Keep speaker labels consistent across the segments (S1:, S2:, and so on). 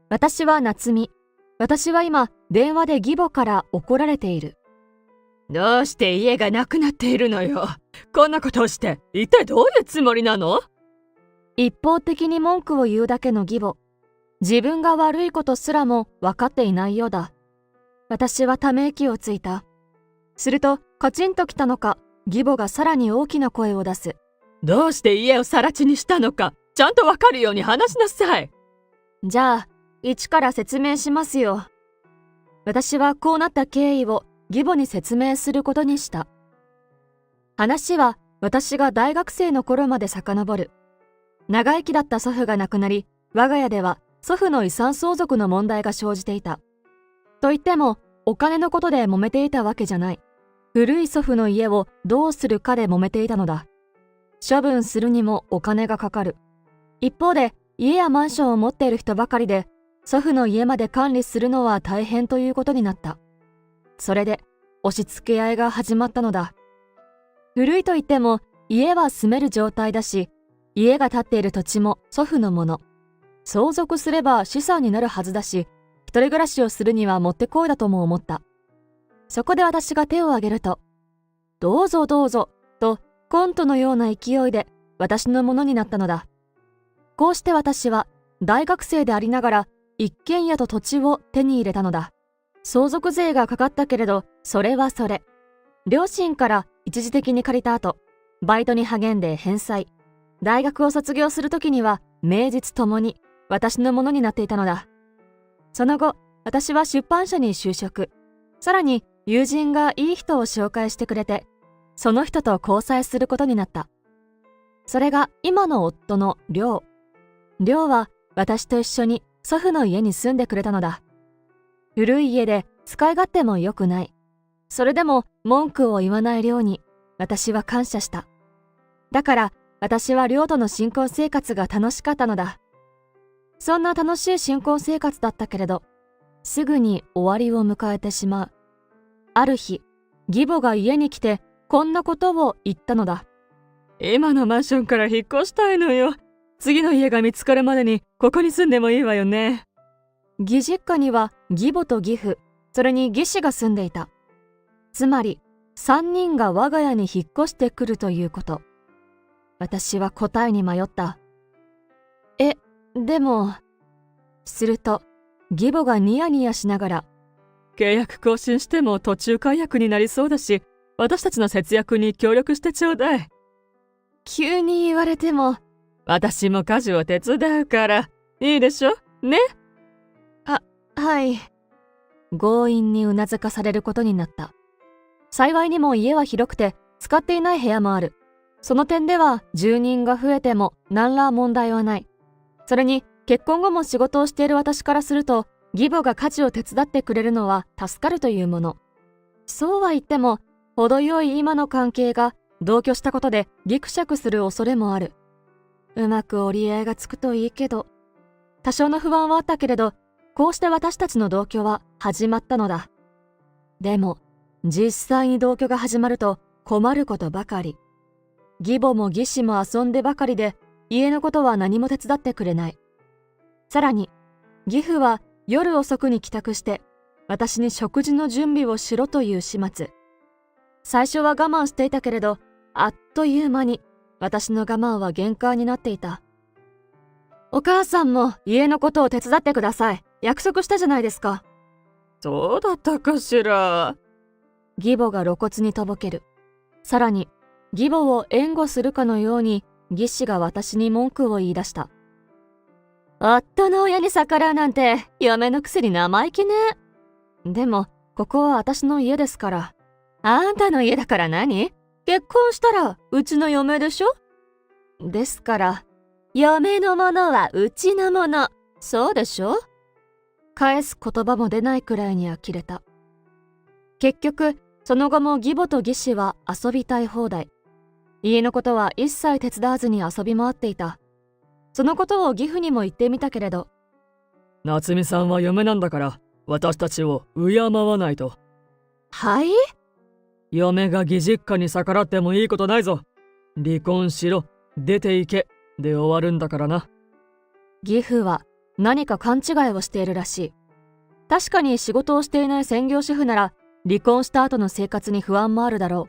S1: 私は夏美。私は今、電話で義母から怒られている。
S2: どうして家がなくなっているのよ。こんなことをして、一体どういうつもりなの？
S1: 一方的に文句を言うだけの義母。自分が悪いことすらも分かっていないようだ。私はため息をついた。すると、カチンときたのか、義母がさらに大きな声を出す。
S2: どうして家を更地にしたのか、ちゃんとわかるように話しなさい。
S1: じゃあ、一から説明しますよ。私はこうなった経緯を義母に説明することにした。話は私が大学生の頃まで遡る。長生きだった祖父が亡くなり、我が家では祖父の遺産相続の問題が生じていた。と言っても、お金のことで揉めていたわけじゃない。古い祖父の家をどうするかで揉めていたのだ。処分するにもお金がかかる。一方で、家やマンションを持っている人ばかりで、祖父の家まで管理するのは大変ということになった。それで、押し付け合いが始まったのだ。古いと言っても、家は住める状態だし、家が建っている土地も祖父のもの。相続すれば資産になるはずだし、一人暮らしをするにはもってこいだとも思った。そこで私が手を挙げると、どうぞどうぞ、とコントのような勢いで私のものになったのだ。こうして私は大学生でありながら一軒家と土地を手に入れたのだ。相続税がかかったけれど、それはそれ。両親から一時的に借りた後、バイトに励んで返済。大学を卒業するときには名実ともに私のものになっていたのだ。その後、私は出版社に就職。さらに友人がいい人を紹介してくれて、その人と交際することになった。それが今の夫の亮。亮は私と一緒に祖父の家に住んでくれたのだ。古い家で使い勝手も良くない。それでも文句を言わない亮に私は感謝した。だから私は亮との新婚生活が楽しかったのだ。そんな楽しい新婚生活だったけれど、すぐに終わりを迎えてしまう。ある日、義母が家に来てこんなことを言ったのだ。
S2: 今のマンションから引っ越したいのよ。次の家が見つかるまでにここに住んでもいいわよね。
S1: 義実家には義母と義父、それに義子が住んでいた。つまり、3人が我が家に引っ越してくるということ。私は答えに迷った。でも、すると、義母がニヤニヤしながら、
S2: 契約更新しても途中解約になりそうだし、私たちの節約に協力してちょうだい。
S1: 急に言われても、
S2: 私も家事を手伝うから、いいでしょ？ね？
S1: はい。強引にうなずかされることになった。幸いにも家は広くて、使っていない部屋もある。その点では住人が増えても何ら問題はない。それに結婚後も仕事をしている私からすると、義母が家事を手伝ってくれるのは助かるというもの。そうは言っても、程よい今の関係が同居したことでギクシャクする恐れもある。うまく折り合いがつくといいけど、多少の不安はあったけれど、こうして私たちの同居は始まったのだ。でも、実際に同居が始まると困ることばかり。義母も義子も遊んでばかりで、家のことは何も手伝ってくれない。さらに、義父は夜遅くに帰宅して、私に食事の準備をしろという始末。最初は我慢していたけれど、あっという間に私の我慢は限界になっていた。お母さんも家のことを手伝ってください。約束したじゃないですか。
S2: そうだったかしら。
S1: 義母が露骨にとぼける。さらに、義母を援護するかのように、義子が私に文句を言い出した。夫の親に逆らうなんて、嫁のくせに生意気ね。でも、ここは私の家ですから。あんたの家だから何？結婚したら、うちの嫁でしょ？ですから、嫁のものはうちのもの。そうでしょ？返す言葉も出ないくらいに呆れた。結局、その後も義母と義子は遊びたい放題。家のことは一切手伝わずに遊び回っていた。そのことを義父にも言ってみたけれど。
S2: 夏美さんは嫁なんだから、私たちを敬わないと。
S1: はい？
S2: 嫁が義実家に逆らってもいいことないぞ。離婚しろ、出て行け、で終わるんだからな。
S1: 義父は何か勘違いをしているらしい。確かに仕事をしていない専業主婦なら離婚した後の生活に不安もあるだろ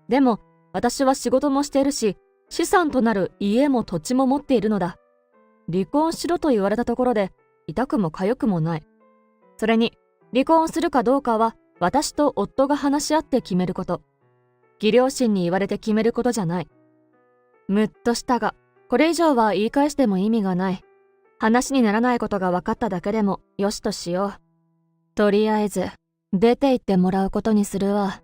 S1: う。でも私は仕事もしているし、資産となる家も土地も持っているのだ。離婚しろと言われたところで痛くも痒くもない。それに離婚するかどうかは私と夫が話し合って決めること。義両親に言われて決めることじゃない。むっとしたが、これ以上は言い返しても意味がない。話にならないことが分かっただけでもよしとしよう。とりあえず出て行ってもらうことにするわ。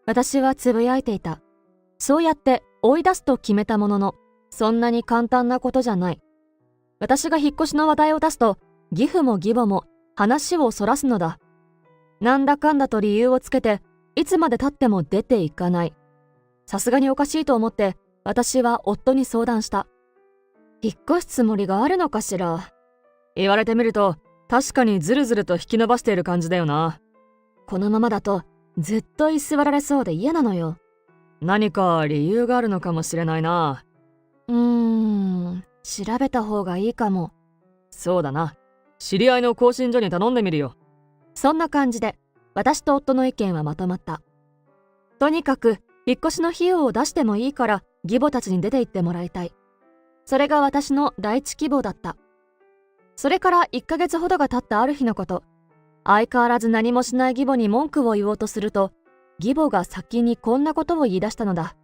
S1: 私はつぶやいていた。そうやって追い出すと決めたものの、そんなに簡単なことじゃない。私が引っ越しの話題を出すと、義父も義母も話をそらすのだ。なんだかんだと理由をつけて、いつまで経っても出ていかない。さすがにおかしいと思って、私は夫に相談した。引っ越すつもりがあるのかしら。
S2: 言われてみると、確かにずるずると引き伸ばしている感じだよな。
S1: このままだと、ずっと居座られそうで嫌なのよ。
S2: 何か理由があるのかもしれないな。
S1: 調べた方がいいかも。
S2: そうだな。知り合いの更新所に頼んでみるよ。
S1: そんな感じで、私と夫の意見はまとまった。とにかく、引っ越しの費用を出してもいいから、義母たちに出て行ってもらいたい。それが私の第一希望だった。それから1ヶ月ほどが経ったある日のこと、相変わらず何もしない義母に文句を言おうとすると、義母が先にこんなことを言い出したのだ。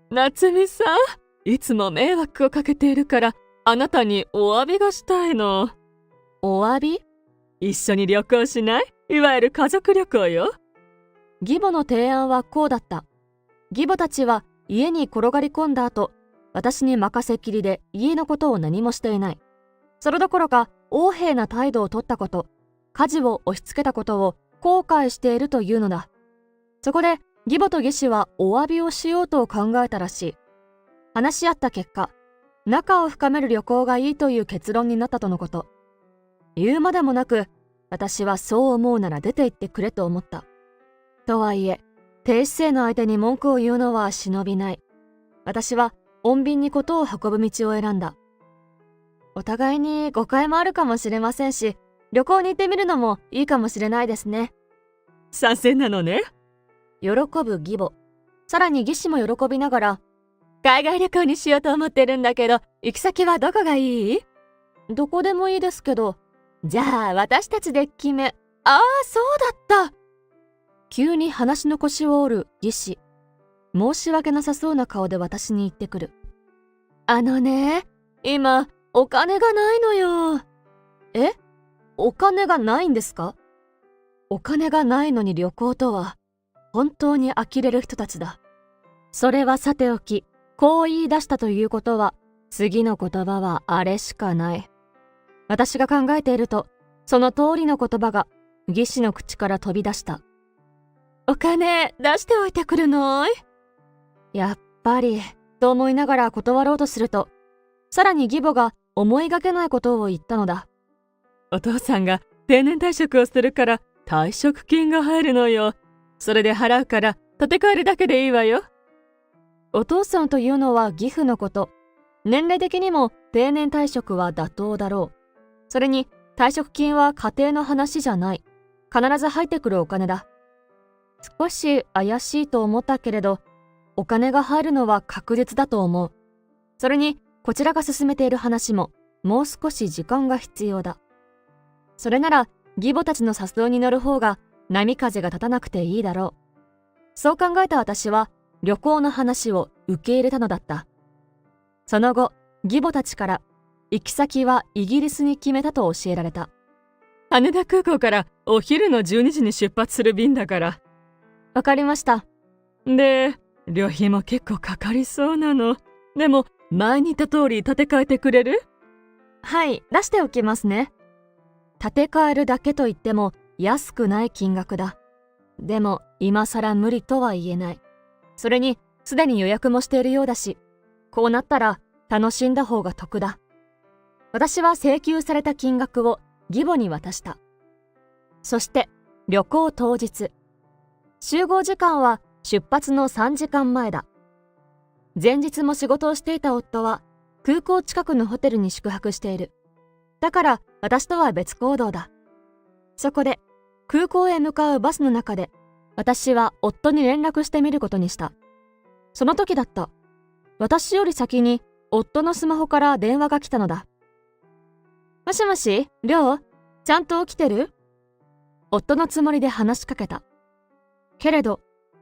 S2: 夏美さん、いつも迷惑をかけているから、あなたにお詫びがしたいの。
S1: お詫び？
S2: 一緒に旅行しない？いわゆる家族旅行よ。
S1: 義母の提案はこうだった。義母たちは家に転がり込んだ後、私に任せきりで家のことを何もしていない。それどころか横柄な態度を取ったこと、家事を押し付けたことを後悔しているというのだ。そこで義母と義士はお詫びをしようと考えたらしい。話し合った結果、仲を深める旅行がいいという結論になったとのこと。言うまでもなく、私はそう思うなら出て行ってくれと思った。とはいえ、低姿勢の相手に文句を言うのは忍びない。私は穏便にことを運ぶ道を選んだ。お互いに誤解もあるかもしれませんし、旅行に行ってみるのもいいかもしれないですね。
S2: 賛成なのね。
S1: 喜ぶ義母。さらに義士も喜びながら、海外旅行にしようと思ってるんだけど、行き先はどこがいい？どこでもいいですけど、じゃあ私たちで決め。ああ、そうだった。急に話の腰を折る義士。申し訳なさそうな顔で私に言ってくる。今、お金がないのよ。え？お金がないんですか？お金がないのに旅行とは、本当に呆れる人たちだ。それはさておき、こう言い出したということは、次の言葉はあれしかない。私が考えていると、その通りの言葉が、義士の口から飛び出した。お金出しておいてくるのい？やっぱり、と思いながら断ろうとすると、さらに義母が思いがけないことを言ったのだ。
S2: お父さんが定年退職をするから退職金が入るのよ。それで払うから立て替えるだけでいいわよ。
S1: お父さんというのは義父のこと。年齢的にも定年退職は妥当だろう。それに退職金は家庭の話じゃない。必ず入ってくるお金だ。少し怪しいと思ったけれど、お金が入るのは確実だと思う。それにこちらが進めている話ももう少し時間が必要だ。それなら義母たちの誘いに乗る方が波風が立たなくていいだろう。そう考えた私は旅行の話を受け入れたのだった。その後、義母たちから行き先はイギリスに決めたと教えられた。
S2: 羽田空港からお昼の12時に出発する便だから。
S1: わかりました。
S2: で、旅費も結構かかりそうなの。でも前に言った通り立て替えてくれる？
S1: はい、出しておきますね。立て替えるだけといっても安くない金額だ。でも今更無理とは言えない。それにすでに予約もしているようだし、こうなったら楽しんだ方が得だ。私は請求された金額を義母に渡した。そして旅行当日。集合時間は出発の3時間前だ。前日も仕事をしていた夫は空港近くのホテルに宿泊している。だから私とは別行動だ。そこで空港へ向かうバスの中で私は夫に連絡してみることにした。その時だった。私より先に夫のスマホから電話が来たのだ。もしもし、りょう、ちゃんと起きてる？夫のつもりで話しかけた。けれど、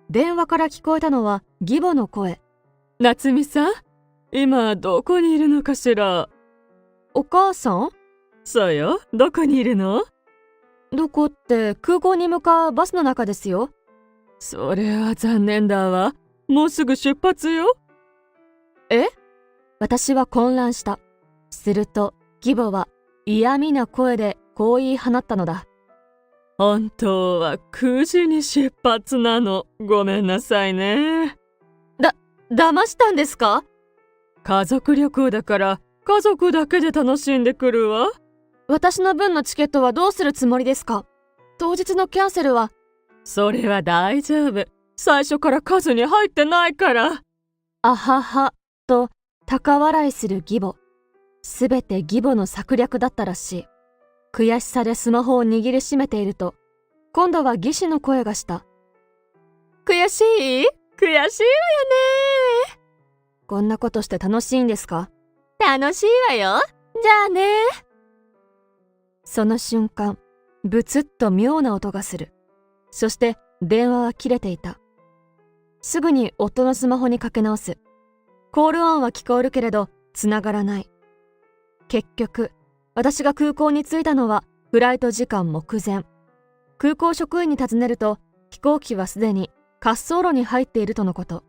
S1: 電話から聞こえたのは義母の声。
S2: 夏美さん、今どこにいるのかしら？
S1: お母さん？
S2: そうよ、どこにいるの？
S1: どこって空港に向かうバスの中ですよ。
S2: それは残念だわ。もうすぐ出発よ。
S1: え？私は混乱した。すると、義母は嫌味な声でこう言い放ったのだ。
S2: 本当は9時に出発なの。ごめんなさいね。
S1: 騙したんですか？
S2: 家族旅行だから家族だけで楽しんでくるわ。
S1: 私の分のチケットはどうするつもりですか？当日のキャンセルは。
S2: それは大丈夫。最初から数に入ってないから。
S1: あはは、と高笑いする義母。すべて義母の策略だったらしい。悔しさでスマホを握りしめていると、今度は義士の声がした。悔しい？悔しいわよね。こんなことして楽しいんですか？楽しいわよ。じゃあね。その瞬間、ブツッと妙な音がする。そして電話は切れていた。すぐに夫のスマホにかけ直す。コール音は聞こえるけれど、繋がらない。結局、私が空港に着いたのはフライト時間目前。空港職員に尋ねると、飛行機はすでに滑走路に入っているとのこと。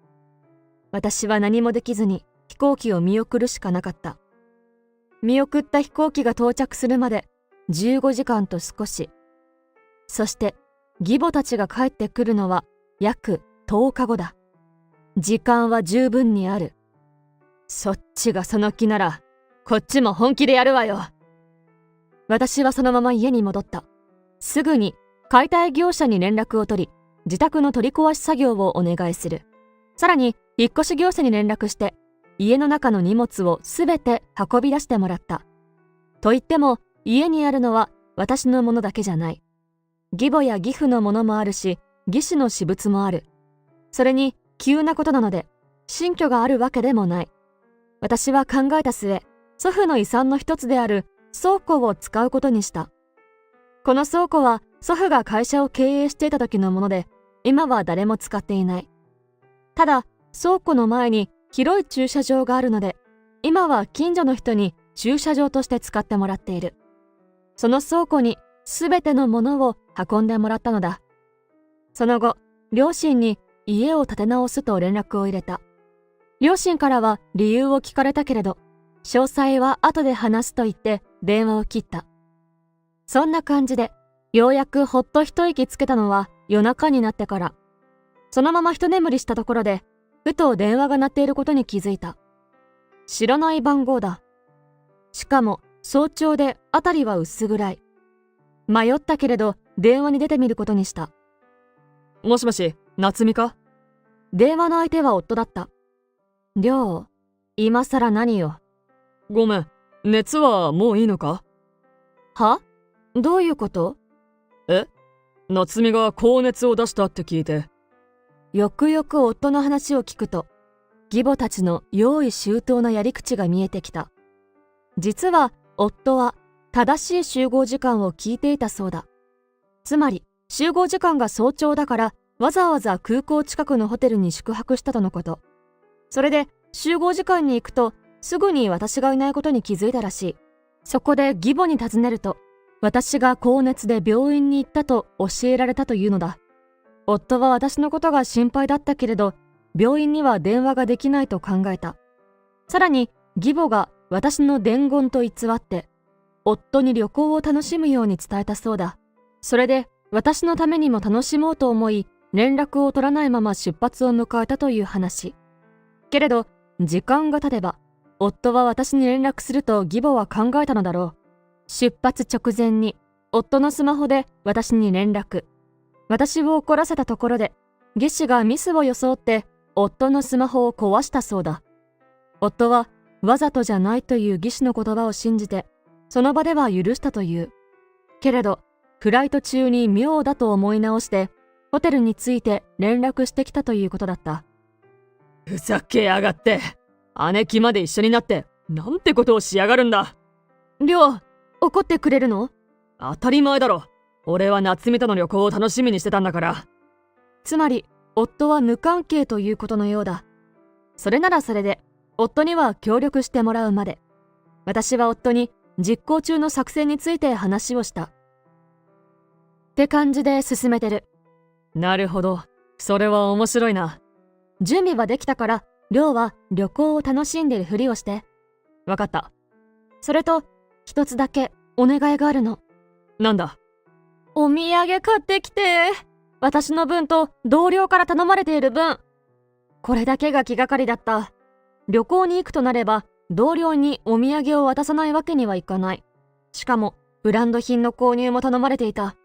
S1: 私は何もできずに飛行機を見送るしかなかった。見送った飛行機が到着するまで15時間と少し。そして、義母たちが帰ってくるのは約10日後だ。時間は十分にある。そっちがその気なら、こっちも本気でやるわよ。私はそのまま家に戻った。すぐに解体業者に連絡を取り、自宅の取り壊し作業をお願いする。さらに、引っ越し業者に連絡して、家の中の荷物をすべて運び出してもらった。と言っても、家にあるのは私のものだけじゃない。義母や義父のものもあるし、義士の私物もある。それに、急なことなので、新居があるわけでもない。私は考えた末、祖父の遺産の一つである倉庫を使うことにした。この倉庫は祖父が会社を経営していた時のもので、今は誰も使っていない。ただ、倉庫の前に広い駐車場があるので、今は近所の人に駐車場として使ってもらっている。その倉庫にすべてのものを運んでもらったのだ。その後、両親に家を建て直すと連絡を入れた。両親からは理由を聞かれたけれど、詳細は後で話すと言って電話を切った。そんな感じで、ようやくほっと一息つけたのは夜中になってから。そのまま一眠りしたところで、ふと電話が鳴っていることに気づいた。知らない番号だ。しかも早朝で辺りは薄暗い。迷ったけれど電話に出てみることにした。
S2: もしもし、夏美か？
S1: 電話の相手は夫だった。りょう、今さら何よ。
S2: ごめん、熱はもういいのか？
S1: は？どういうこと？
S2: 夏美が高熱を出したって聞いて。
S1: よくよく夫の話を聞くと、義母たちの用意周到なやり口が見えてきた。実は夫は正しい集合時間を聞いていたそうだ。つまり集合時間が早朝だからわざわざ空港近くのホテルに宿泊したとのこと。それで集合時間に行くとすぐに私がいないことに気づいたらしい。そこで義母に尋ねると、私が高熱で病院に行ったと教えられたというのだ。夫は私のことが心配だったけれど、病院には電話ができないと考えた。さらに義母が私の伝言と偽って、夫に旅行を楽しむように伝えたそうだ。それで私のためにも楽しもうと思い、連絡を取らないまま出発を迎えたという話。けれど、時間が経てば、夫は私に連絡すると義母は考えたのだろう。出発直前に、夫のスマホで私に連絡。私を怒らせたところで、義士がミスを装って、夫のスマホを壊したそうだ。夫は、わざとじゃないという義士の言葉を信じて、その場では許したという。けれど、フライト中に妙だと思い直して、ホテルに着いて連絡してきたということだった。
S2: ふざけやがって。姉貴まで一緒になって、なんてことをしやがるんだ。
S1: りょう、怒ってくれるの？
S2: 当たり前だろ。俺は夏美との旅行を楽しみにしてたんだから。
S1: つまり、夫は無関係ということのようだ。それならそれで、夫には協力してもらうまで。私は夫に実行中の作戦について話をした。って感じで進めてる。
S2: なるほど。それは面白いな。
S1: 準備はできたから、りょうは旅行を楽しんでるふりをして。
S2: わかった。
S1: それと、一つだけお願いがあるの。
S2: なんだ？
S1: お土産買ってきて。私の分と同僚から頼まれている分。これだけが気がかりだった。旅行に行くとなれば、同僚にお土産を渡さないわけにはいかない。しかも、ブランド品の購入も頼まれていた。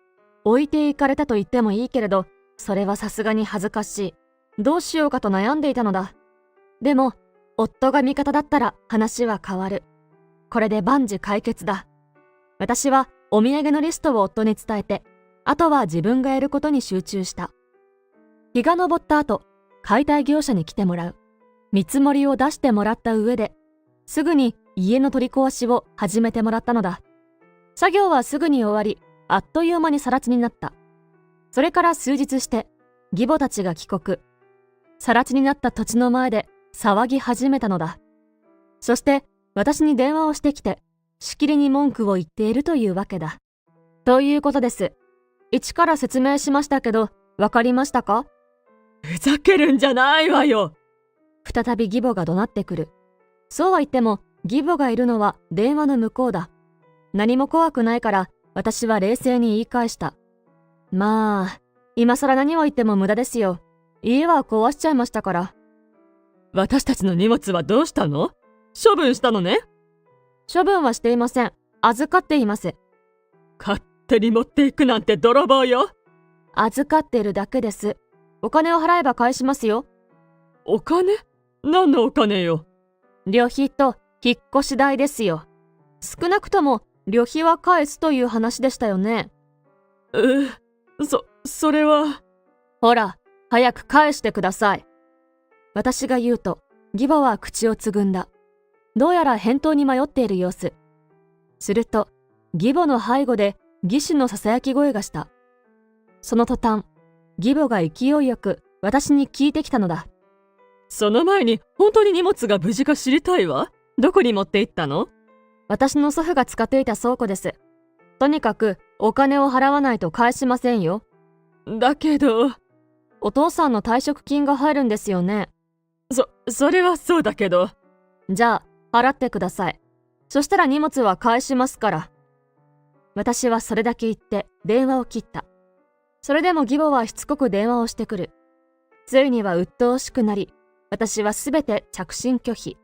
S1: 置いていかれたと言ってもいいけれど、それはさすがに恥ずかしい。どうしようかと悩んでいたのだ。でも、夫が味方だったら話は変わる。これで万事解決だ。私はお土産のリストを夫に伝えて、あとは自分がやることに集中した。日が昇った後、解体業者に来てもらう。見積もりを出してもらった上で、すぐに家の取り壊しを始めてもらったのだ。作業はすぐに終わり、あっという間に更地になった。それから数日して、義母たちが帰国。更地になった土地の前で騒ぎ始めたのだ。そして私に電話をしてきて、しきりに文句を言っているというわけだ。ということです。一から説明しましたけど、わかりましたか？
S2: ふざけるんじゃないわよ。
S1: 再び義母が怒鳴ってくる。そうは言っても、義母がいるのは電話の向こうだ。何も怖くないから、私は冷静に言い返した。まあ、今更何を言っても無駄ですよ。家は壊しちゃいましたから。
S2: 私たちの荷物はどうしたの？処分したのね？
S1: 処分はしていません。預かっています。
S2: 勝手に持っていくなんて泥棒よ。
S1: 預かってるだけです。お金を払えば返しますよ。
S2: お金？何のお金よ。
S1: 旅費と引っ越し代ですよ。少なくとも旅費は返すという話でしたよね。
S2: それは。
S1: ほら、早く返してください。私が言うと、義母は口をつぐんだ。どうやら返答に迷っている様子。すると、義母の背後で義手のささやき声がした。その途端、義母が勢いよく私に聞いてきたのだ。
S2: その前に本当に荷物が無事か知りたいわ。どこに持って行ったの？
S1: 私の祖父が使っていた倉庫です。とにかくお金を払わないと返しませんよ。
S2: だけど。
S1: お父さんの退職金が入るんですよね。
S2: それはそうだけど。
S1: じゃあ、払ってください。そしたら荷物は返しますから。私はそれだけ言って電話を切った。それでも義母はしつこく電話をしてくる。ついには鬱陶しくなり、私はすべて着信拒否。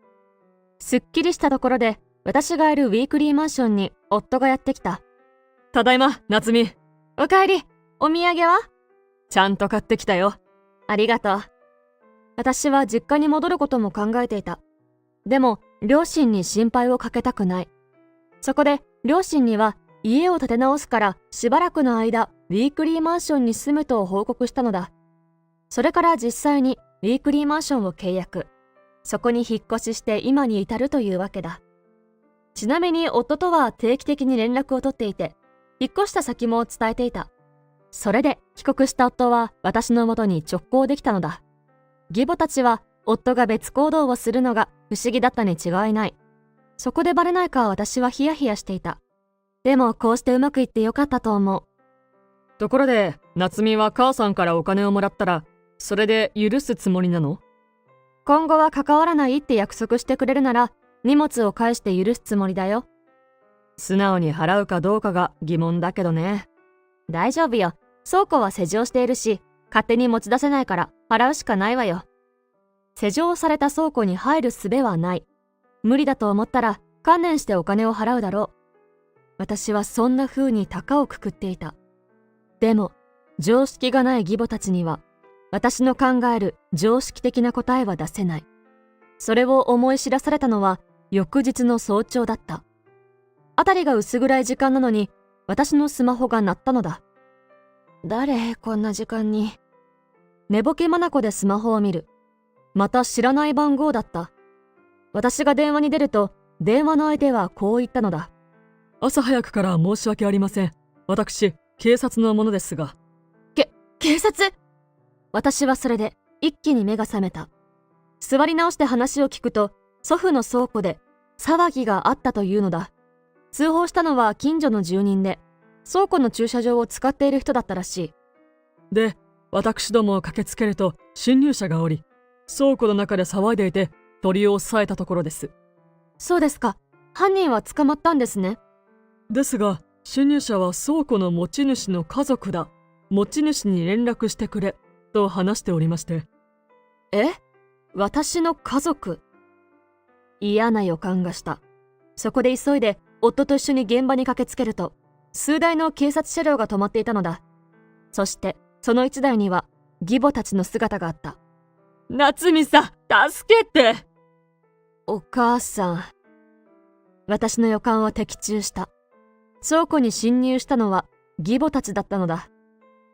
S1: すっきりしたところで、私がいるウィークリーマンションに夫がやってきた。
S2: ただいま、夏美。
S1: おかえり。お土産は？
S2: ちゃんと買ってきたよ。
S1: ありがとう。私は実家に戻ることも考えていた。でも、両親に心配をかけたくない。そこで、両親には家を建て直すからしばらくの間、ウィークリーマンションに住むと報告したのだ。それから実際にウィークリーマンションを契約。そこに引っ越しして今に至るというわけだ。ちなみに夫とは定期的に連絡を取っていて、引っ越した先も伝えていた。それで帰国した夫は私のもとに直行できたのだ。義母たちは夫が別行動をするのが不思議だったに違いない。そこでバレないか私はヒヤヒヤしていた。でもこうしてうまくいってよかったと思う。
S2: ところで、夏美は母さんからお金をもらったら、それで許すつもりなの？
S1: 今後は関わらないって約束してくれるなら、荷物を返して許すつもりだよ。
S2: 素直に払うかどうかが疑問だけどね。
S1: 大丈夫よ。倉庫は施錠しているし、勝手に持ち出せないから払うしかないわよ。施錠された倉庫に入る術はない。無理だと思ったら観念してお金を払うだろう。私はそんな風に高をくくっていた。でも、常識がない義母たちには、私の考える常識的な答えは出せない。それを思い知らされたのは翌日の早朝だった。辺りが薄暗い時間なのに、私のスマホが鳴ったのだ。誰、こんな時間に。寝ぼけ眼でスマホを見る。また知らない番号だった。私が電話に出ると、電話の相手はこう言ったのだ。
S2: 朝早くから申し訳ありません。私、警察の者ですが。
S1: 警察？私はそれで一気に目が覚めた。座り直して話を聞くと、祖父の倉庫で騒ぎがあったというのだ。通報したのは近所の住人で、倉庫の駐車場を使っている人だったらしい。
S2: で、私ども駆けつけると侵入者がおり、倉庫の中で騒いでいて取り押さえたところです。
S1: そうですか。犯人は捕まったんですね。
S2: ですが、侵入者は倉庫の持ち主の家族だ。持ち主に連絡してくれ、と話しておりまして。
S1: え？私の家族？嫌な予感がした。そこで急いで夫と一緒に現場に駆けつけると、数台の警察車両が止まっていたのだ。そして、その一台には、義母たちの姿があった。
S2: 夏美さん、助けて！
S1: お母さん。私の予感は的中した。倉庫に侵入したのは義母たちだったのだ。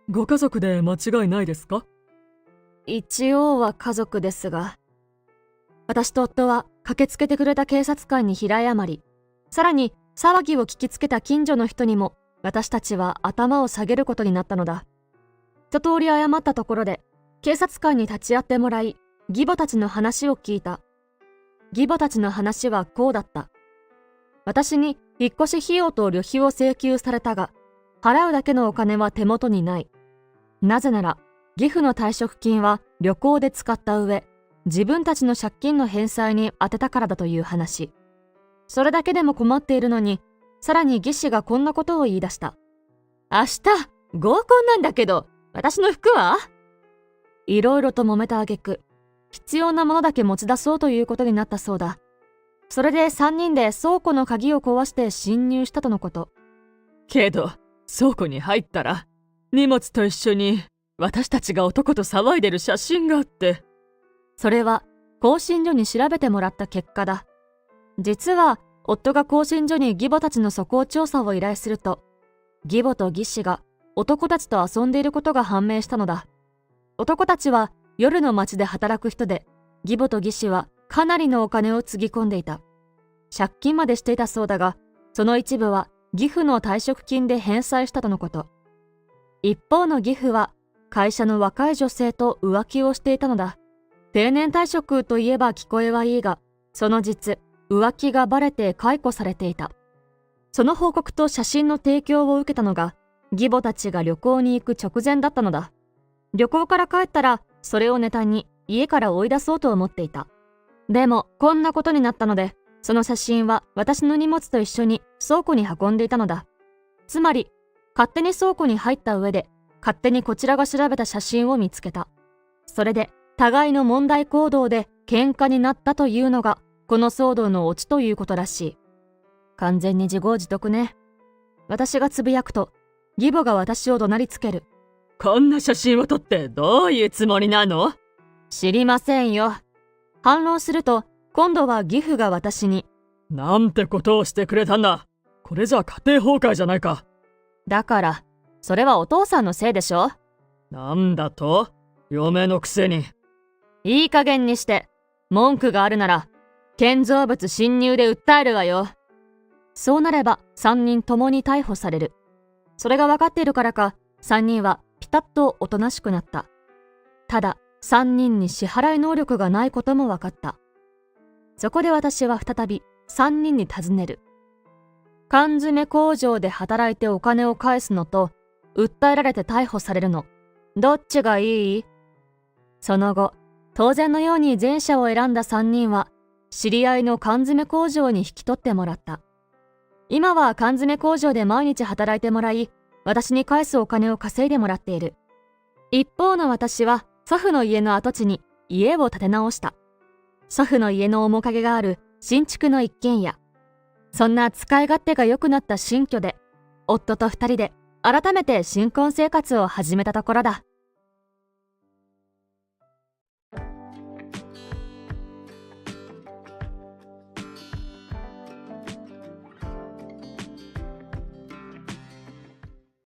S2: ご家族で間違いないですか？
S1: 一応は家族ですが。私と夫は駆けつけてくれた警察官に平謝り、さらに騒ぎを聞きつけた近所の人にも私たちは頭を下げることになったのだ。一通り謝ったところで警察官に立ち会ってもらい、義母たちの話を聞いた。義母たちの話はこうだった。私に引っ越し費用と旅費を請求されたが、払うだけのお金は手元にない。なぜなら、義父の退職金は旅行で使った上、自分たちの借金の返済に充てたからだという話。それだけでも困っているのに、さらに義士がこんなことを言い出した。明日、合コンなんだけど、私の服は？いろいろと揉めた挙句、必要なものだけ持ち出そうということになったそうだ。それで3人で倉庫の鍵を壊して侵入したとのこと。
S2: けど、倉庫に入ったら、荷物と一緒に私たちが男と騒いでる写真があって。
S1: それは更新所に調べてもらった結果だ。実は夫が更新所に義母たちの素行調査を依頼すると、義母と義士が男たちと遊んでいることが判明したのだ。男たちは夜の街で働く人で、義母と義士はかなりのお金をつぎ込んでいた。借金までしていたそうだが、その一部は義父の退職金で返済したとのこと。一方の義父は会社の若い女性と浮気をしていたのだ。定年退職といえば聞こえはいいが、その実、浮気がバレて解雇されていた。その報告と写真の提供を受けたのが、義母たちが旅行に行く直前だったのだ。旅行から帰ったら、それをネタに家から追い出そうと思っていた。でも、こんなことになったので、その写真は私の荷物と一緒に倉庫に運んでいたのだ。つまり、勝手に倉庫に入った上で、勝手にこちらが調べた写真を見つけた。それで、互いの問題行動で喧嘩になったというのが、この騒動のオチということらしい。完全に自業自得ね。私がつぶやくと、義母が私を怒鳴りつける。
S2: こんな写真を撮ってどういうつもりなの？
S1: 知りませんよ。反論すると、今度は義父が私に。
S2: なんてことをしてくれたんだ。これじゃ家庭崩壊じゃないか。
S1: だから、それはお父さんのせいでしょ？
S2: なんだと？嫁のくせに。
S1: いい加減にして、文句があるなら、建造物侵入で訴えるわよ。そうなれば3人ともに逮捕される。それが分かっているからか、3人はピタッとおとなしくなった。ただ、3人に支払い能力がないことも分かった。そこで私は再び3人に尋ねる。缶詰工場で働いてお金を返すのと、訴えられて逮捕されるの、どっちがいい？その後、当然のように前者を選んだ3人は、知り合いの缶詰工場に引き取ってもらった。今は缶詰工場で毎日働いてもらい、私に返すお金を稼いでもらっている。一方の私は、祖父の家の跡地に家を建て直した。祖父の家の面影がある新築の一軒家。そんな使い勝手が良くなった新居で、夫と2人で改めて新婚生活を始めたところだ。